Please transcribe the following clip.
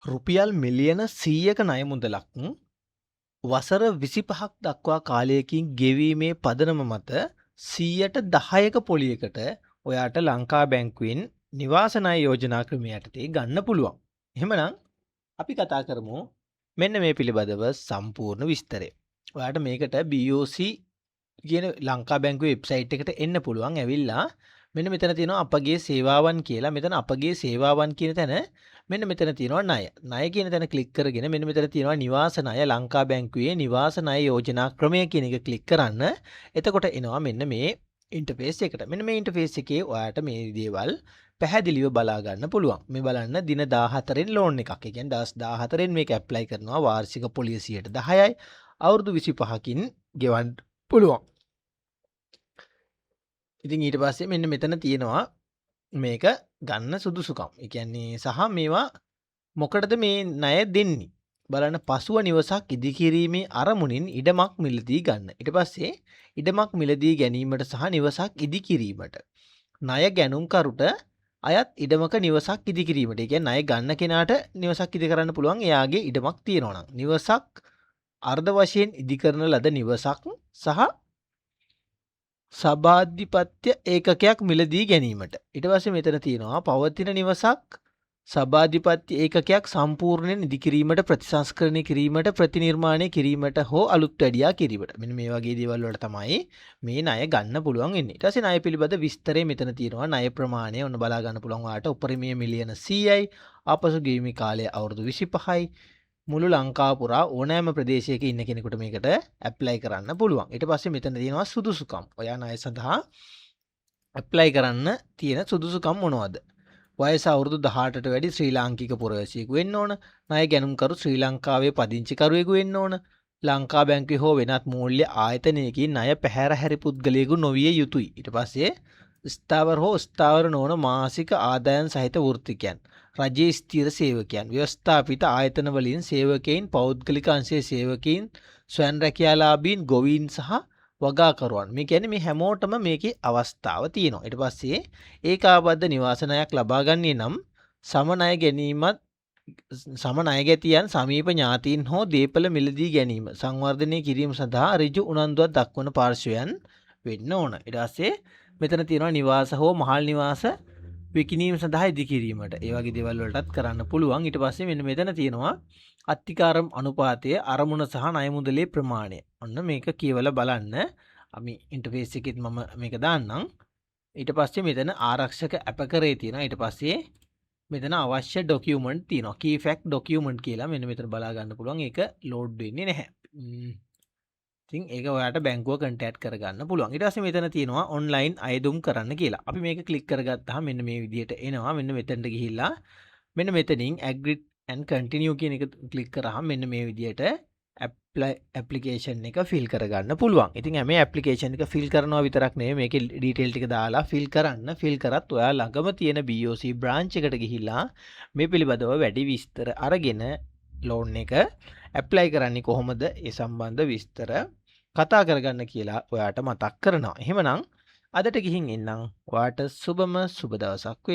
රුපියල් මිලියන 100ක ණය මුදලක් වසර 25ක් දක්වා කාලයකින් ගෙවීමේ පදනම මත 10%ක පොලියකට ඔයාට ලංකා බැංකුවෙන් නිවාස ණය යෝජනා ක්‍රමය යටතේ ගන්න පුළුවන්. එහෙමනම් අපි කතා කරමු මෙන්න මේ පිළිබඳව සම්පූර්ණ විස්තරය. ඔයාට මේකට BOC කියන ලංකා බැංකුවේ වෙබ්සයිට් එකට එන්න පුළුවන්. ඇවිල්ලා මෙන්න මෙතන තියෙනවා අපගේ සේවාවන් කියලා. මෙතන අපගේ සේවාවන් කියන තැන මෙන්න මෙතන තියෙනවා ණය. ණය කියන තැන ක්ලික් කරගෙන මෙන්න මෙතන තියෙනවා නිවාස ණය ලංකා බැංකුවේ නිවාස ණය යෝජනා ක්‍රමය කියන එක ක්ලික් කරන්න. එතකොට එනවා මෙන්න මේ ඉන්ටර්ෆේස් එකට. මෙන්න මේ ඉන්ටර්ෆේස් එකේ ඔයාට මේ දේවල් පැහැදිලිව බලා ගන්න පුළුවන්. මේ බලන්න දින 14න් ලෝන් එකක්. ඒ කියන්නේ දවස් 14න් මේක ඇප්ලයි කරනවා. වාර්ෂික පොලිය 10%යි. අවුරුදු 25කින් ගෙවන්න පුළුවන්. ඉතින් ඊට පස්සේ මෙන්න මෙතන තියෙනවා මේක ගන්න සුදුසුකම්. ඒ කියන්නේ සහ මේවා මොකටද මේ ණය දෙන්නේ? බලන්න පසුව නිවසක් ඉදිකිරීමේ අරමුණින් ඉඩමක් මිලදී ගන්න. ඊට පස්සේ ඉඩමක් මිලදී ගැනීමට සහ නිවසක් ඉදිකිරීමට. ණය ගැනුම්කරුට අයත් ඉඩමක නිවසක් ඉදිකිරීමට. ඒ කියන්නේ ණය ගන්න කෙනාට නිවසක් ඉදි කරන්න පුළුවන් එයාගේ ඉඩමක් තියෙනවා නම්. නිවසක් අර්ධ වශයෙන් ඉදි කරන ලද නිවසක් සහ සභාධිපත්‍ය ඒකකයක් මිලදී ගැනීමට. ඊට පස්සේ මෙතන තියෙනවා පවතින නිවසක් සභාධිපත්‍ය ඒකකයක් සම්පූර්ණයෙන් ඉදිකිරීමට ප්‍රතිසංස්කරණය කිරීමට ප්‍රතිනිර්මාණය කිරීමට හෝ අලුත් වැඩියා කිරීමට. මෙන්න මේ වගේ දේවල් වලට තමයි මේ ණය ගන්න පුළුවන් වෙන්නේ. ඊට පස්සේ ණය පිළිබඳ විස්තරය මෙතන තියෙනවා. ණය ප්‍රමාණය ඔන්න බලා ගන්න පුළුවන්. ඔයාලට උපරිමයේ මිලියන 100යි. ආපසු ගෙවීමේ කාලය අවුරුදු 25යි. මුළු ලංකාව පුරා ඕනෑම ප්‍රදේශයක ඉන්න කෙනෙකුට මේකට ඇප්ලයි කරන්න පුළුවන්. ඊට පස්සේ මෙතන තියෙනවා සුදුසුකම්. ඔයා ණය සඳහා ඇප්ලයි කරන්න තියෙන සුදුසුකම් මොනවද? වයස අවුරුදු 18ට වැඩි ශ්‍රී ලාංකික පුරවැසියෙකු වෙන්න ඕන. ණය ගැනුම්කරු ශ්‍රී ලංකාවේ පදිංචිකරුවෙකු වෙන්න ඕන. ලංකා බැංකුවේ හෝ වෙනත් මූල්‍ය ආයතනයකින් ණය පැහැර හැරි පුද්ගලයෙකු නොවිය යුතුයි. ඊට පස්සේ ස්ථාවර හෝ ස්ථාවර නොවන මාසික ආදායම් සහිත වෘත්තිකයන්. රජයේ ස්ථිර සේවකයන්. ව්‍යවස්ථාපිත ආයතන වලින් සේවකයින්, පෞද්ගලික අංශයේ සේවකයින්, ස්වයං රැකියාලාභීන්, ගොවීන් සහ වගාකරුවන්. මේ කියන්නේ මේ හැමෝටම මේකේ අවස්ථාව තියෙනවා. ඊට පස්සේ ඒකාබද්ධ නිවාස ණයක් ලබා ගන්නේ නම් සම ණය ගැනීමත් සම ණය ගැතියන් සමීප ඥාතීන් හෝ දීපල මිලදී ගැනීම සංවර්ධනය කිරීම සඳහා ඍජු උනන්දුවක් දක්වන පාර්ශවයන් වෙන්න ඕන. ඊට පස්සේ මෙතන තියෙනවා නිවාස හෝ මහල් නිවාස විකිණීම සඳහා ඉදිකිරීමට. ඒ වගේ දේවල් වලටත් කරන්න පුළුවන්. ඊට පස්සේ මෙන්න මෙතන තියෙනවා අත්තිකාරම් අනුපාතය, අරමුණ සහ ණය මුදලේ ප්‍රමාණය. ඔන්න මේක කියවලා බලන්න. අපි ඉන්ටර්ෆේස් එකෙත් මම මේක දාන්නම්. ඊට පස්සේ මෙතන ආරක්ෂක අපකරේ තියෙනවා. ඊට පස්සේ මෙතන අවශ්‍ය ඩොකියුමන්ට් තියෙනවා. key fact document කියලා මෙන්න මෙතන බලා ගන්න පුළුවන්. ඒක ලෝඩ් වෙන්නේ නැහැ. ඉතින් ඒක ඔයාලට බැංකුව කන්ටැක්ට් කරගන්න පුළුවන්. ඊට පස්සේ මෙතන තියෙනවා ඔන්ලයින් අයදුම් කරන්න කියලා. අපි මේක ක්ලික් කරගත්තාම මෙන්න මේ විදිහට එනවා. මෙන්න මෙතනට ගිහිල්ලා මෙන්න මෙතනින් agree and continue කියන එක ක්ලික් කරාම මෙන්න මේ විදිහට ඇප්ලිකේෂන් එක ෆිල් කරගන්න පුළුවන්. ඉතින් මේ ඇප්ලිකේෂන් එක ෆිල් කරනවා විතරක් නෙවෙයි මේකේ ඩීටේල් ටික දාලා ෆිල් කරන්න. ෆිල් කරත් ඔයා ළඟම තියෙන BOC බ්‍රාන්ච් එකට ගිහිල්ලා මේ පිළිබඳව වැඩි විස්තර අරගෙන ලෝන් එක ඇප්ලයි කරන්නේ කොහොමද? ඒ සම්බන්ධ විස්තර කතා කරගන්න කියලා ඔයාට මතක් කරනවා. එහෙමනම් අදට ගිහින් එන්නම්. ඔයාට සුබම සුබ දවසක්